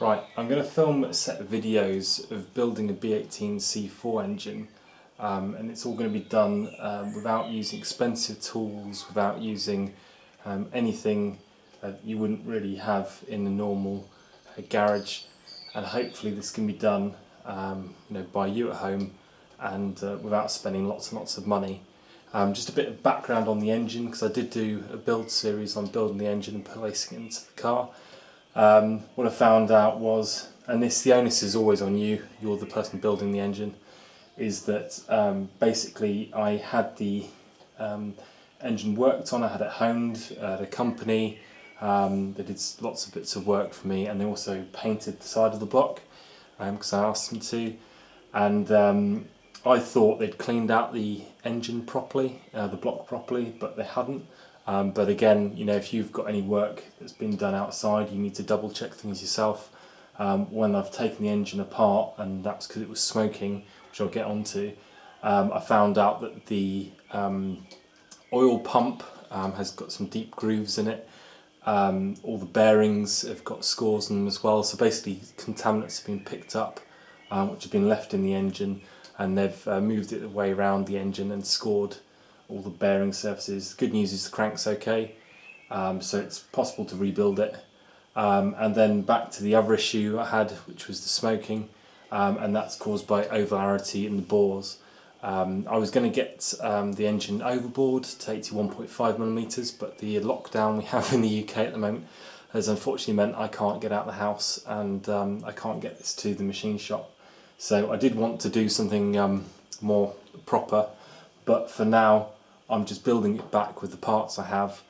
Right, I'm going to film a set of videos of building a B18 C4 engine, and it's all going to be done without using expensive tools, without using anything you wouldn't really have in a normal garage, and hopefully this can be done by you at home and without spending lots and lots of money. Just a bit of background on the engine, because I did do a build series on building the engine and placing it into the car. What I found out was, and the onus is always on you, you're the person building the engine, is that basically I had the engine worked on, I had it honed at a company. They did lots of bits of work for me, and they also painted the side of the block because I asked them to, and I thought they'd cleaned out the engine properly, the block properly, but they hadn't. But again, if you've got any work that's been done outside, you need to double check things yourself. When I've taken the engine apart, and that's because it was smoking, which I'll get onto, I found out that the oil pump has got some deep grooves in it. All the bearings have got scores in them as well, so basically contaminants have been picked up which have been left in the engine, and they've moved it away around the engine and scored all the bearing surfaces. The good news is the crank's okay, so it's possible to rebuild it. And then back to the other issue I had, which was the smoking, and that's caused by overlarity in the bores. I was going to get the engine overboard to 81.5mm, but the lockdown we have in the UK at the moment has unfortunately meant I can't get out of the house, and I can't get this to the machine shop. So I did want to do something more proper, but for now I'm just building it back with the parts I have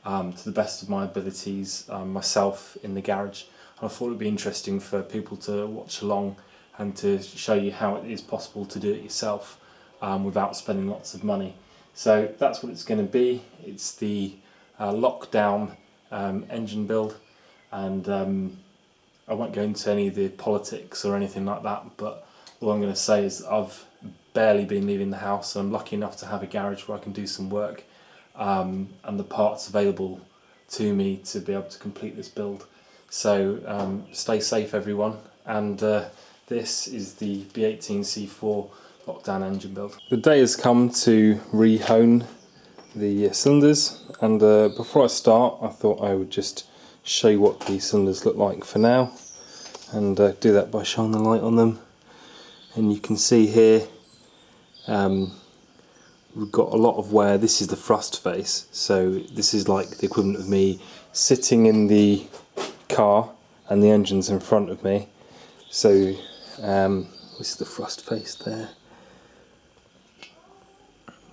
to the best of my abilities myself in the garage. And I thought it would be interesting for people to watch along and to show you how it is possible to do it yourself without spending lots of money. So that's what it's going to be. It's the lockdown engine build, and I won't go into any of the politics or anything like that, but all I'm going to say is I've barely been leaving the house, and I'm lucky enough to have a garage where I can do some work and the parts available to me to be able to complete this build. So stay safe everyone, and this is the B18 C4 lockdown engine build. The day has come to re-hone the cylinders, and before I start I thought I would just show you what the cylinders look like for now, and do that by shining the light on them. And you can see here we've got a lot of wear. This is the thrust face, so this is like the equivalent of me sitting in the car and the engine's in front of me. So this is the thrust face there,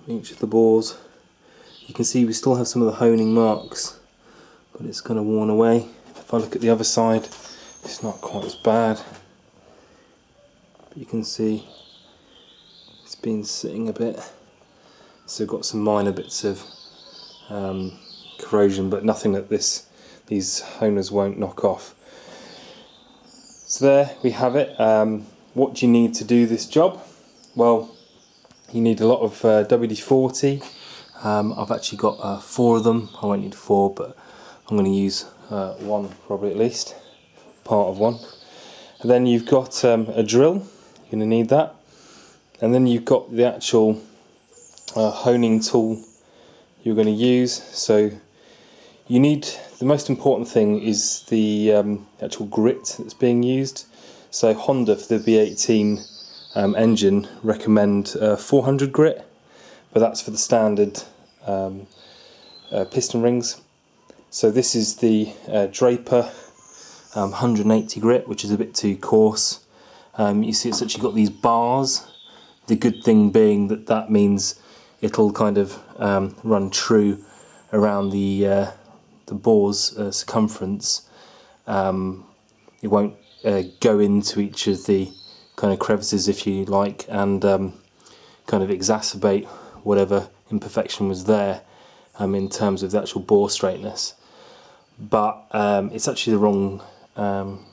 each of the bores. You can see we still have some of the honing marks, but it's kind of worn away. If I look at the other side, it's not quite as bad, but you can see it's been sitting a bit, so got some minor bits of corrosion, but nothing that these honers won't knock off. So there we have it. What do you need to do this job? Well, you need a lot of WD-40. I've actually got 4 of them. I won't need 4, but I'm going to use 1 probably, at least part of 1. And then you've got a drill. You're going to need that, and then you've got the actual honing tool you're going to use. So you need, the most important thing is the actual grit that's being used. So Honda for the B18 engine recommend 400 grit, but that's for the standard piston rings. So this is the Draper 180 grit, which is a bit too coarse. You see it's actually got these bars. The good thing being that means it'll kind of run true around the bore's circumference. It won't go into each of the kind of crevices, if you like, and kind of exacerbate whatever imperfection was there in terms of the actual bore straightness. But it's actually the wrong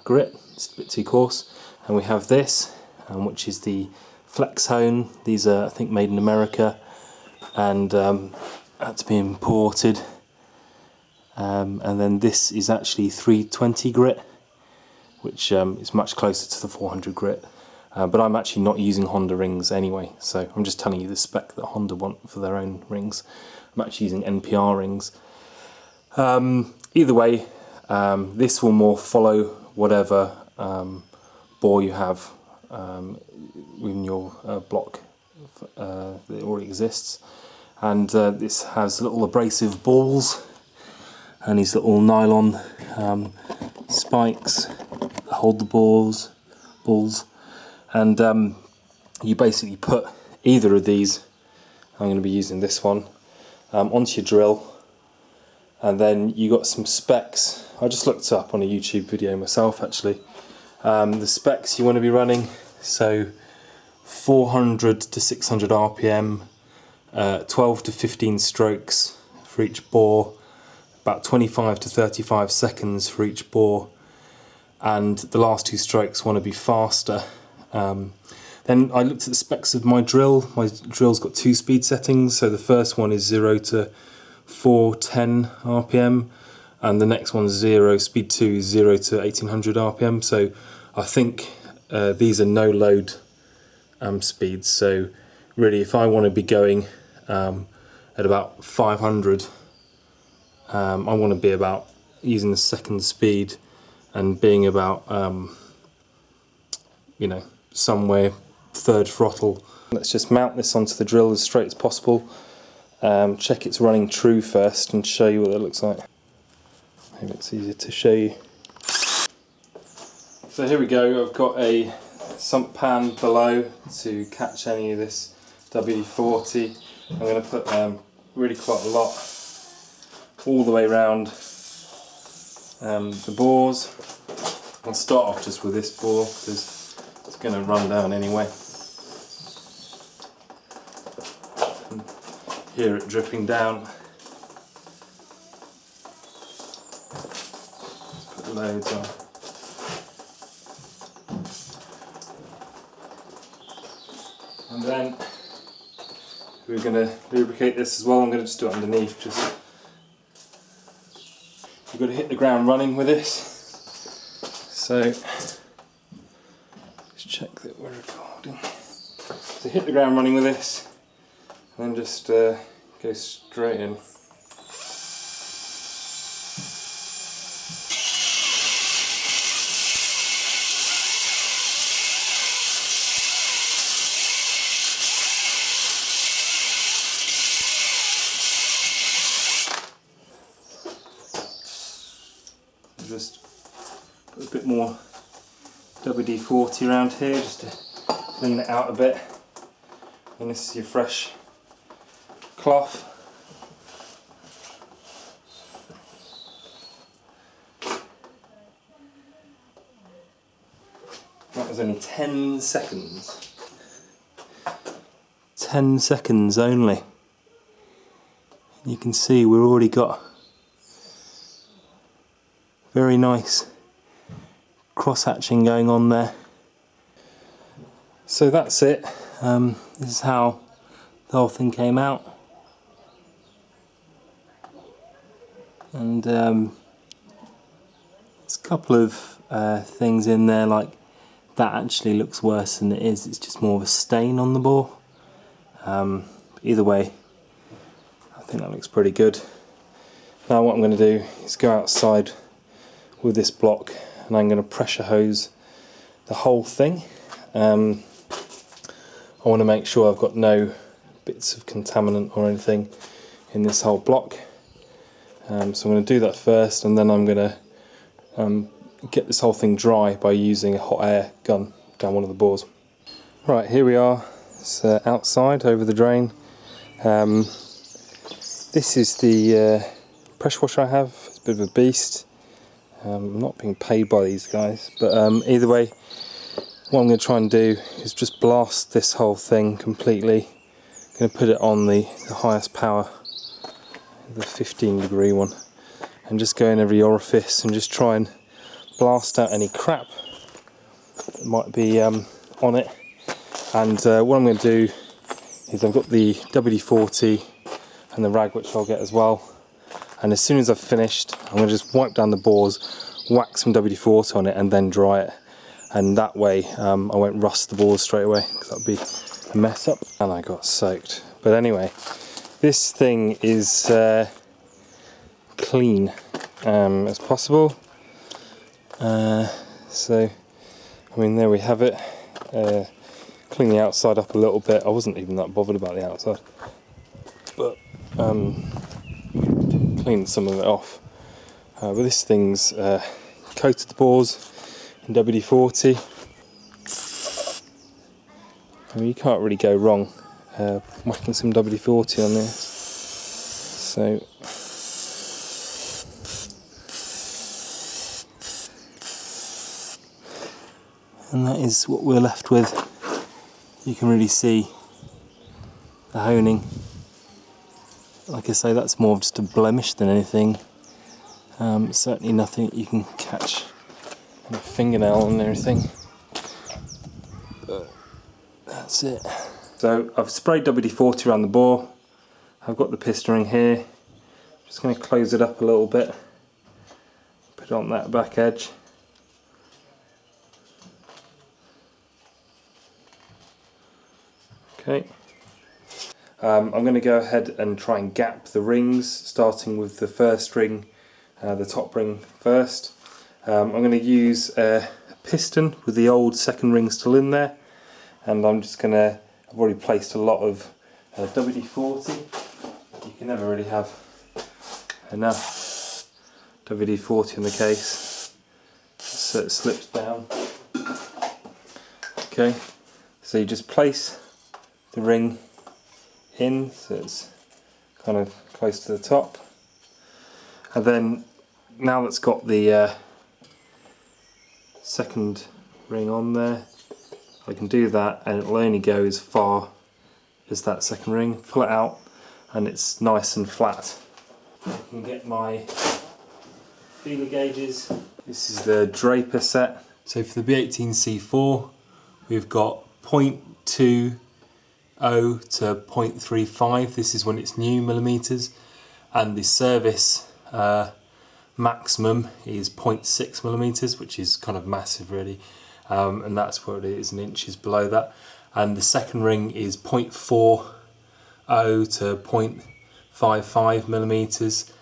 grit. It's a bit too coarse. And we have this, which is the Flex Hone. These are, I think, made in America, and had to be imported. And then this is actually 320 grit, which is much closer to the 400 grit. But I'm actually not using Honda rings anyway, so I'm just telling you the spec that Honda want for their own rings. I'm actually using NPR rings. Either way, this will more follow whatever bore you have in your block that already exists. And this has little abrasive balls and these little nylon spikes that hold the balls. And you basically put either of these, I'm going to be using this one, onto your drill, and then you got some specs. I just looked up on a YouTube video myself actually. The specs you want to be running, so 400 to 600 RPM, 12 to 15 strokes for each bore, about 25 to 35 seconds for each bore, and the last two strokes want to be faster. Then I looked at the specs of my drill. My drill's got two speed settings, so the first one is 0 to 410 RPM, and the next one's 0, speed 2 is 0 to 1800 RPM, so I think these are no load speeds, so really if I want to be going at about 500, I want to be about using the second speed and being about you know, somewhere third throttle. Let's just mount this onto the drill as straight as possible. Check it's running true first and show you what it looks like. Maybe it's easier to show you. So here we go, I've got a sump pan below to catch any of this WD-40. I'm going to put really quite a lot all the way around the bores. I'll start off just with this bore because it's going to run down anyway. And hear it dripping down. Put loads on. And then we're going to lubricate this as well. I'm going to just do it underneath. Just you've got to hit the ground running with this. So let's check that we're recording. So hit the ground running with this, and then just go straight in. Just put a bit more WD-40 around here just to clean it out a bit. And this is your fresh cloth. That was only 10 seconds. 10 seconds only. You can see we've already got very nice cross-hatching going on there. So that's it. This is how the whole thing came out. And there's a couple of things in there, like that actually looks worse than it is. It's just more of a stain on the bore. Either way, I think that looks pretty good. Now what I'm going to do is go outside with this block and I'm going to pressure hose the whole thing. I want to make sure I've got no bits of contaminant or anything in this whole block. So I'm going to do that first, and then I'm going to get this whole thing dry by using a hot air gun down one of the bores. Right, here we are. It's outside over the drain. This is the pressure washer I have. It's a bit of a beast. I'm not being paid by these guys, but either way, what I'm going to try and do is just blast this whole thing completely. I'm going to put it on the highest power, the 15-degree one, and just go in every orifice and just try and blast out any crap that might be on it. And what I'm going to do is I've got the WD-40 and the rag, which I'll get as well. And as soon as I've finished, I'm going to just wipe down the bores whack some WD-40 on it and then dry it, and that way I won't rust the balls straight away, because that would be a mess up. And I got soaked. But anyway, this thing is clean as possible. So I mean, there we have it. Clean the outside up a little bit. I wasn't even that bothered about the outside, but clean some of it off. But this thing's coated the bores in WD-40. I mean, you can't really go wrong whacking some WD-40 on this. So and that is what we're left with. You can really see the honing. Like I say, that's more of just a blemish than anything. Certainly nothing that you can catch in a fingernail and everything. But that's it. So I've sprayed WD-40 around the bore. I've got the piston ring here. Just going to close it up a little bit. Put it on that back edge. Okay. I'm going to go ahead and try and gap the rings, starting with the first ring, the top ring first. I'm going to use a piston with the old second ring still in there, and I'm just going to, I've already placed a lot of WD-40. You can never really have enough WD-40 in the case, so it slips down. Okay, so you just place the ring in so it's kind of close to the top, and then now that's got the second ring on there, I can do that and it'll only go as far as that second ring, pull it out and it's nice and flat. I can get my feeler gauges. This is the Draper set. So for the B18 C4 we've got 0.20 to 0.35, this is when it's new millimeters, and the service maximum is 0.6 millimeters, which is kind of massive really, and that's what it is in inches below that. And the second ring is 0.40 to 0.55 millimeters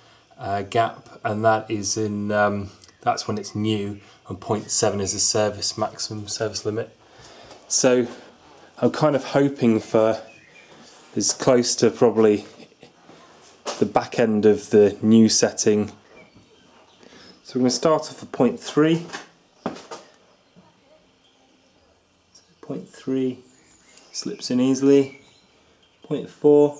gap, and that is in that's when it's new, and 0.7 is the service maximum, service limit. So I'm kind of hoping for as close to probably the back end of the new setting. So we're going to start off at 0.3. 0.3 slips in easily. 0.4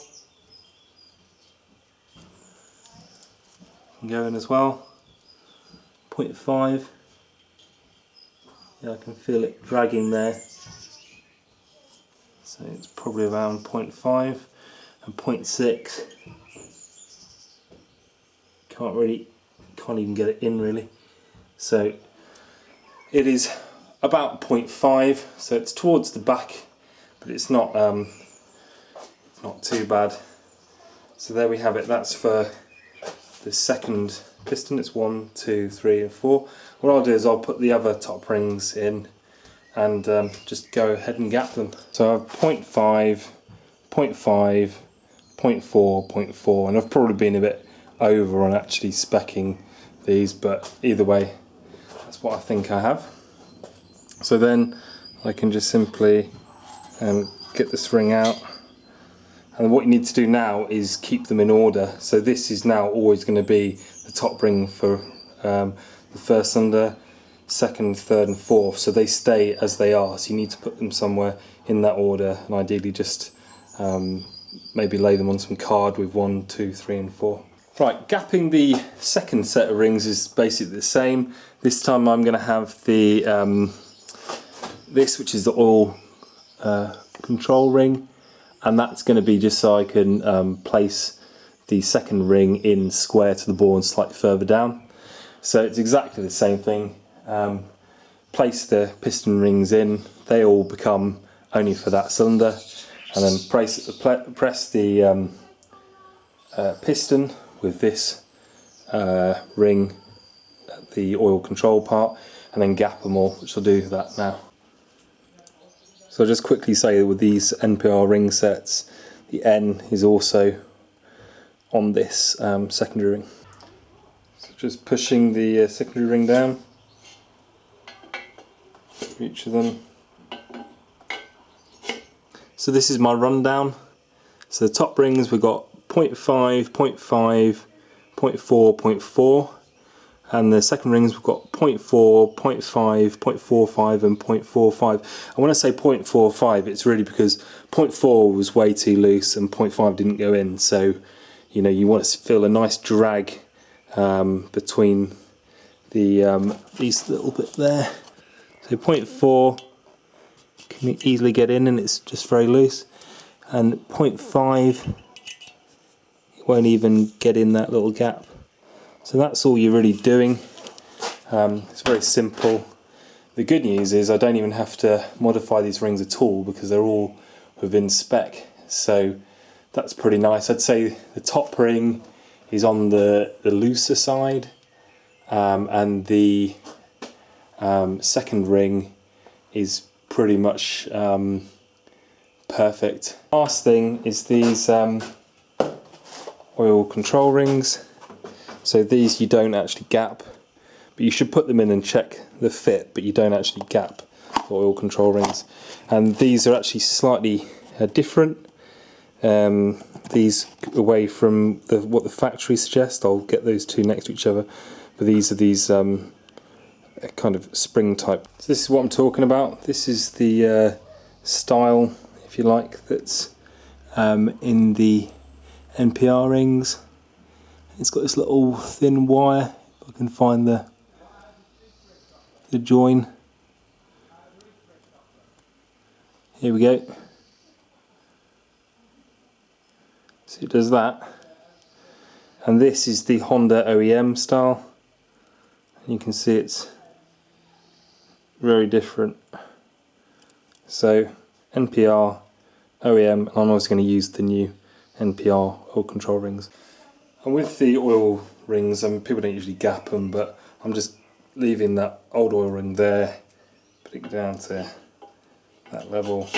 can go in as well. 0.5. Yeah, I can feel it dragging there. So it's probably around 0.5 and 0.6. Can't even get it in really. So it is about 0.5. So it's towards the back, but it's not too bad. So there we have it. That's for the second piston. It's 1, 2, 3, and 4. What I'll do is I'll put the other top rings in and just go ahead and gap them. So I have 0.5, 0.5, 0.4, 0.4, and I've probably been a bit over on actually speccing these, but either way that's what I think I have. So then I can just simply get this ring out, and what you need to do now is keep them in order. So this is now always going to be the top ring for the first cylinder, second, third and fourth, so they stay as they are. So you need to put them somewhere in that order, and ideally just maybe lay them on some card with 1, 2, 3 and 4. Right, gapping the second set of rings is basically the same. This time I'm going to have the this, which is the oil control ring, and that's going to be just so I can place the second ring in square to the bore and slightly further down. So it's exactly the same thing. Place the piston rings in, they all become only for that cylinder, and then press the piston with this ring at the oil control part, and then gap them all, which I'll do that now. So I'll just quickly say that with these NPR ring sets, the N is also on this secondary ring. So just pushing the secondary ring down for each of them. So this is my rundown. So the top rings we've got 0.5, 0.5, 0.4, 0.4, and the second rings we've got 0.4, 0.5, 0.45 and 0.45. And when I say 0.45, it's really because 0.4 was way too loose and 0.5 didn't go in, so you know you want to feel a nice drag between the these little bit there. So 0.4 can easily get in and it's just very loose, and 0.5 it won't even get in that little gap. So that's all you're really doing. It's very simple. The good news is I don't even have to modify these rings at all because they're all within spec, so that's pretty nice. I'd say the top ring is on the looser side, and the second ring is pretty much perfect. Last thing is these oil control rings. So these you don't actually gap, but you should put them in and check the fit, but you don't actually gap the oil control rings. And these are actually slightly different. These away from what the factory suggests. I'll get those two next to each other, but these are these kind of spring type. So this is what I'm talking about. This is the style, if you like, that's in the NPR rings. It's got this little thin wire, if I can find the join. Here we go. So it does that. And this is the Honda OEM style. And you can see it's very different. So NPR, OEM, and I'm always going to use the new NPR oil control rings. And with the oil rings, people don't usually gap them, but I'm just leaving that old oil ring there, putting it down to that level,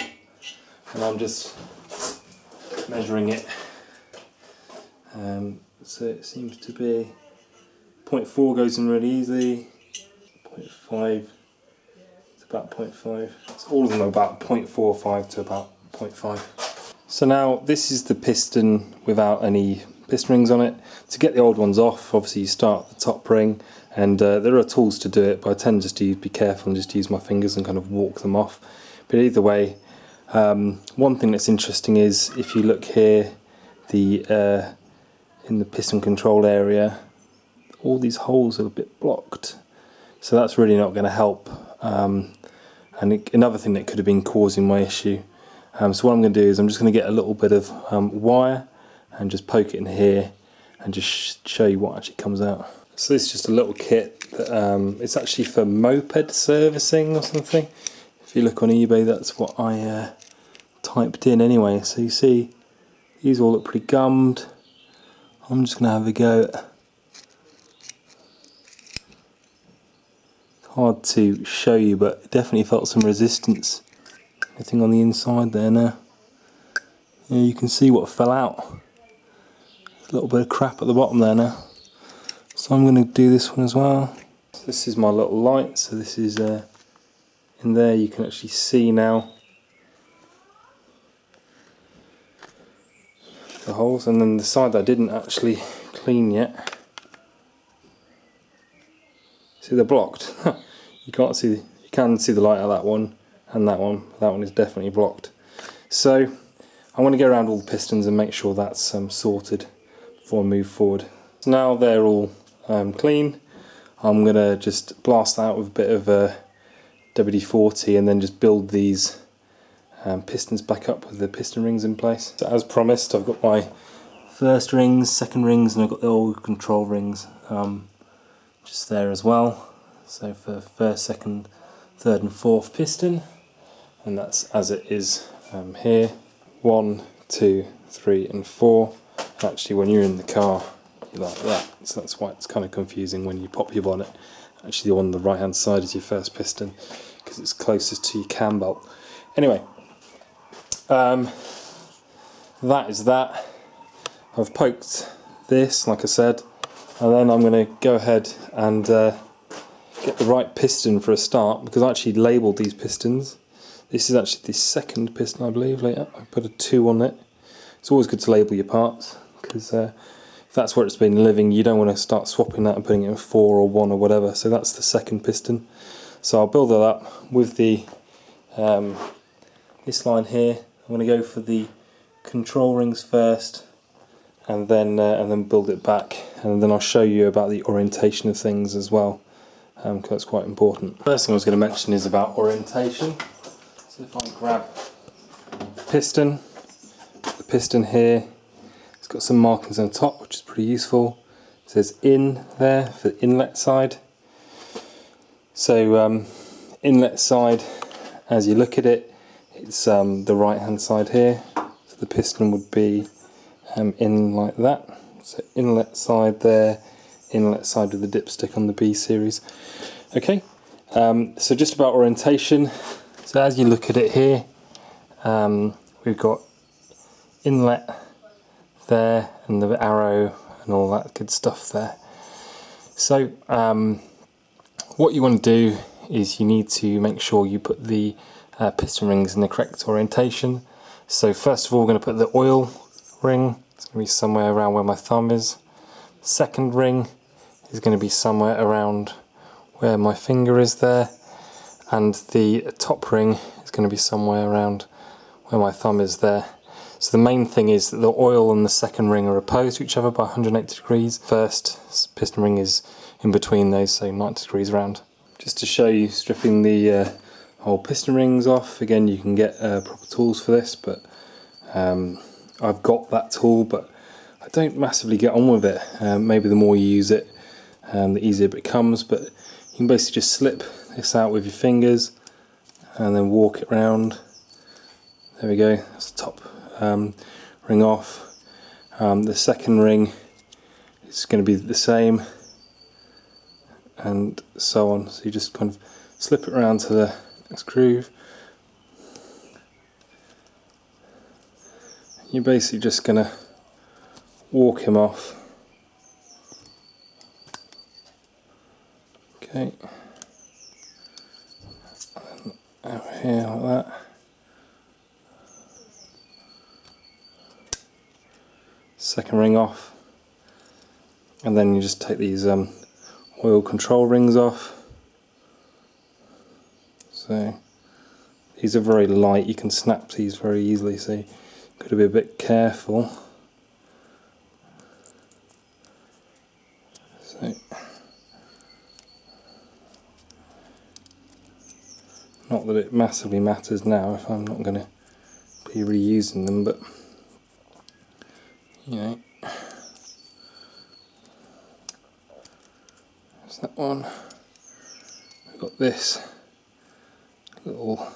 and I'm just measuring it. So it seems to be 0.4 goes in really easy, 0.5 it's about 0.5. So all of them are about 0.45 to about 0.5. So now this is the piston without any piston rings on it. To get the old ones off, obviously you start at the top ring, and there are tools to do it, but I tend just to be careful and just use my fingers and kind of walk them off. But either way, one thing that's interesting is if you look here, in the piston control area, all these holes are a bit blocked, so that's really not going to help. And another thing that could have been causing my issue. So what I'm going to do is I'm just going to get a little bit of wire and just poke it in here and just show you what actually comes out. So this is just a little kit that, it's actually for moped servicing or something. If you look on eBay, that's what I typed in anyway. So you see these all look pretty gummed. I'm just going to have a go at, it's hard to show you, but it definitely felt some resistance. Anything on the inside there now. Yeah, you can see what fell out. There's a little bit of crap at the bottom there now. So I'm going to do this one as well. So this is my little light, so this is in there, you can actually see now the holes, and then the side that I didn't actually clean yet. See, they're blocked. You can't see, you can see the light of that one and that one. That one is definitely blocked. So I'm going to go around all the pistons and make sure that's sorted before I move forward. So now they're all clean, I'm going to just blast that out with a bit of WD-40 and then just build these pistons back up with the piston rings in place. So as promised, I've got my first rings, second rings, and I've got the oil control rings just there as well. So for first, second, third and fourth piston, and that's as it is here. 1, 2, 3 and 4. Actually when you're in the car you're like that, so that's why it's kind of confusing when you pop your bonnet Actually the one on the right hand side is your first piston because it's closest to your cam bolt. Anyway, that is that. I've poked this, like I said, and then I'm going to go ahead and get the right piston for a start, because I actually labelled these pistons. This is actually the second piston, I believe. Later I put a 2 on it. It's always good to label your parts, because if that's where it's been living, you don't want to start swapping that and putting it in 4 or 1 or whatever. So that's the second piston. So I'll build that up with the this line here. I'm going to go for the control rings first, and then build it back, and then I'll show you about the orientation of things as well, because that's quite important. First thing I was going to mention is about orientation. So if I grab the piston here, it's got some markings on the top, which is pretty useful. It says in there for the inlet side. So inlet side, as you look at it, it's the right hand side here. So the piston would be in like that. So inlet side there, inlet side with the dipstick on the B series. Okay, so just about orientation. So as you look at it here, we've got inlet there and the arrow and all that good stuff there. So what you want to do is you need to make sure you put the piston rings in the correct orientation. So first of all, we're going to put the oil ring. It's going to be somewhere around where my thumb is. Second ring is going to be somewhere around where my finger is there, and the top ring is going to be somewhere around where my thumb is there. So the main thing is that the oil and the second ring are opposed to each other by 180 degrees. First piston ring is in between those, so 90 degrees round. Just to show you stripping the whole piston rings off, again you can get proper tools for this, but I've got that tool, but I don't massively get on with it. Maybe the more you use it, the easier it becomes, but you can basically just slip this out with your fingers and then walk it round. There we go, that's the top ring off. The second ring is going to be the same, and so on. So you just kind of slip it around to the next groove. You're basically just going to walk him off. Okay. And out here like that. Second ring off. And then you just take these oil control rings off. So these are very light, you can snap these very easily, so you've got to be a bit careful. So, not that it massively matters now if I'm not going to be reusing them, but you know. There's that one. We've got this little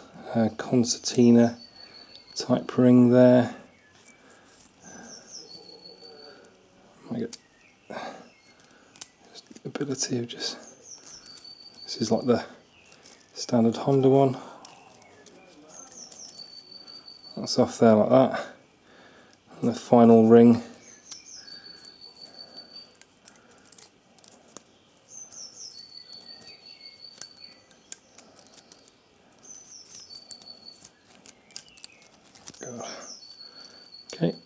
concertina type ring there. I get just the ability of just, this is like the standard Honda one. That's off there like that. And the final ring. Okay,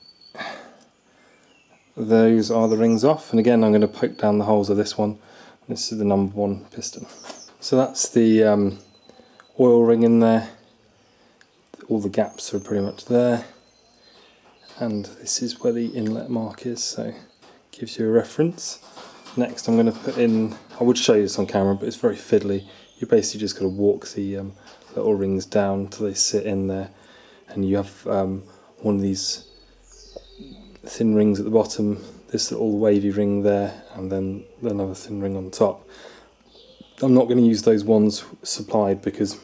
those are the rings off, and again I'm going to poke down the holes of this one. This is the number 1 piston. So that's the oil ring in there. All the gaps are pretty much there, and this is where the inlet mark is, so gives you a reference. Next I'm going to put in, I would show you this on camera, but it's very fiddly. You basically just got to walk the little rings down until they sit in there, and you have one of these thin rings at the bottom, this little wavy ring there, and then another thin ring on top. I'm not going to use those ones supplied because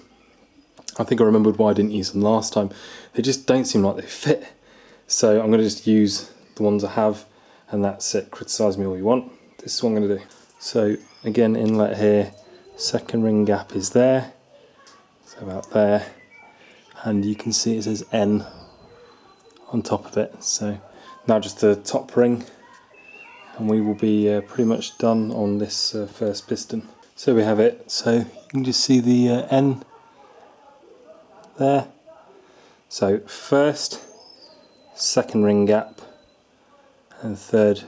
I think I remembered why I didn't use them last time. They just don't seem like they fit. So I'm going to just use the ones I have, and that's it. Criticise me all you want. This is what I'm going to do. So again, inlet here, second ring gap is there, so about there, and you can see it says N on top of it. So now just the top ring, and we will be pretty much done on this first piston. So we have it, so you can just see the N there. So first, second ring gap, and third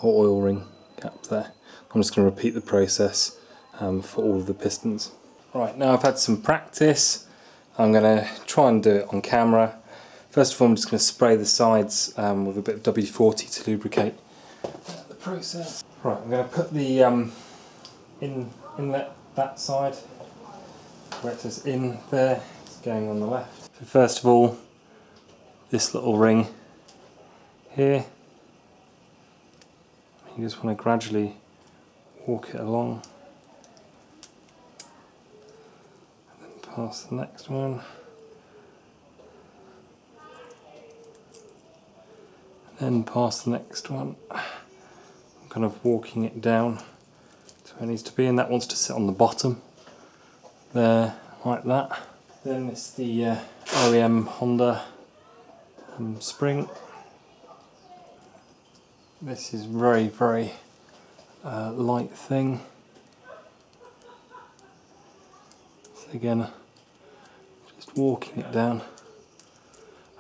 or oil ring gap there. I'm just going to repeat the process for all of the pistons. Right, now I've had some practice, I'm going to try and do it on camera. First of all, I'm just going to spray the sides with a bit of W40 to lubricate the process. Right, I'm going to put the inlet that side, where it says in there, it's going on the left. So first of all, this little ring here, you just want to gradually walk it along, and then past the next one, and then past the next one. I'm kind of walking it down to where it needs to be, and that wants to sit on the bottom there, like that. Then it's the OEM Honda spring. This is very light thing. So again, just walking it down.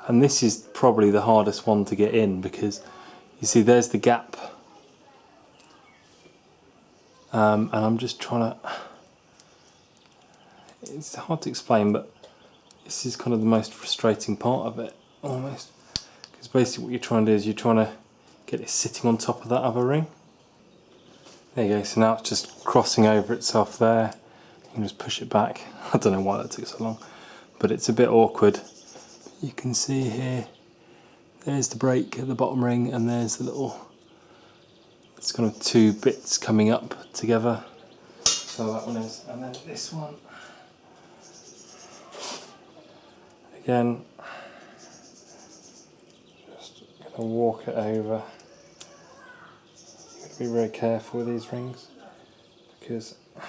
And this is probably the hardest one to get in, because you see there's the gap. And I'm just trying to, it's hard to explain, but this is kind of the most frustrating part of it, almost. Because basically what you're trying to do is you're trying to get it sitting on top of that other ring. There you go, so now it's just crossing over itself there. You can just push it back. I don't know why that took so long, but it's a bit awkward. You can see here, there's the brake at the bottom ring, and there's the little, it's kind of two bits coming up together. So that one is, and then this one. Again, just gonna walk it over. You've got to be very careful with these rings, because they're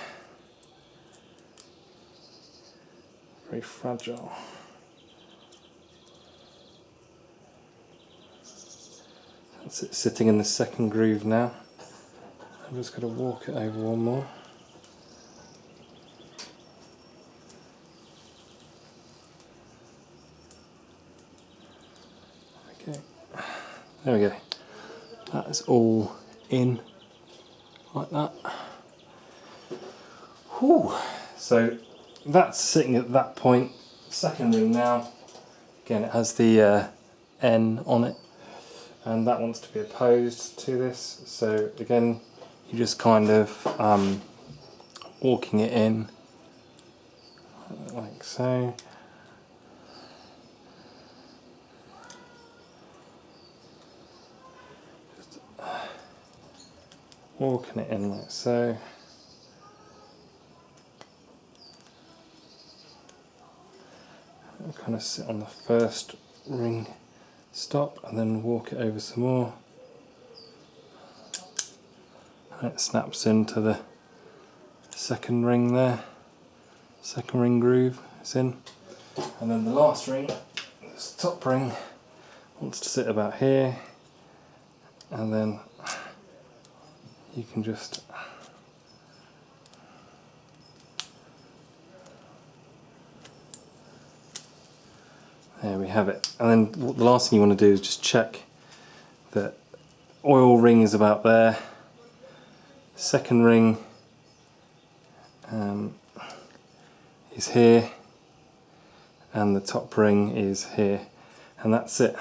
very fragile. That's it, sitting in the second groove now. I'm just going to walk it over one more. Okay, there we go. That is all in, like that. Whew. So that's sitting at that point. Second ring now. Again, it has the N on it, and that wants to be opposed to this. So again, you're just kind of walking it in like so. Just walking it in like so. And kind of sit on the first ring, stop, and then walk it over some more. And it snaps into the second ring there. Second ring groove is in. And then the last ring, this top ring, wants to sit about here. And then you can just there we have it. And then the last thing you want to do is just check that oil ring is about there. Second ring is here, and the top ring is here, and that's it.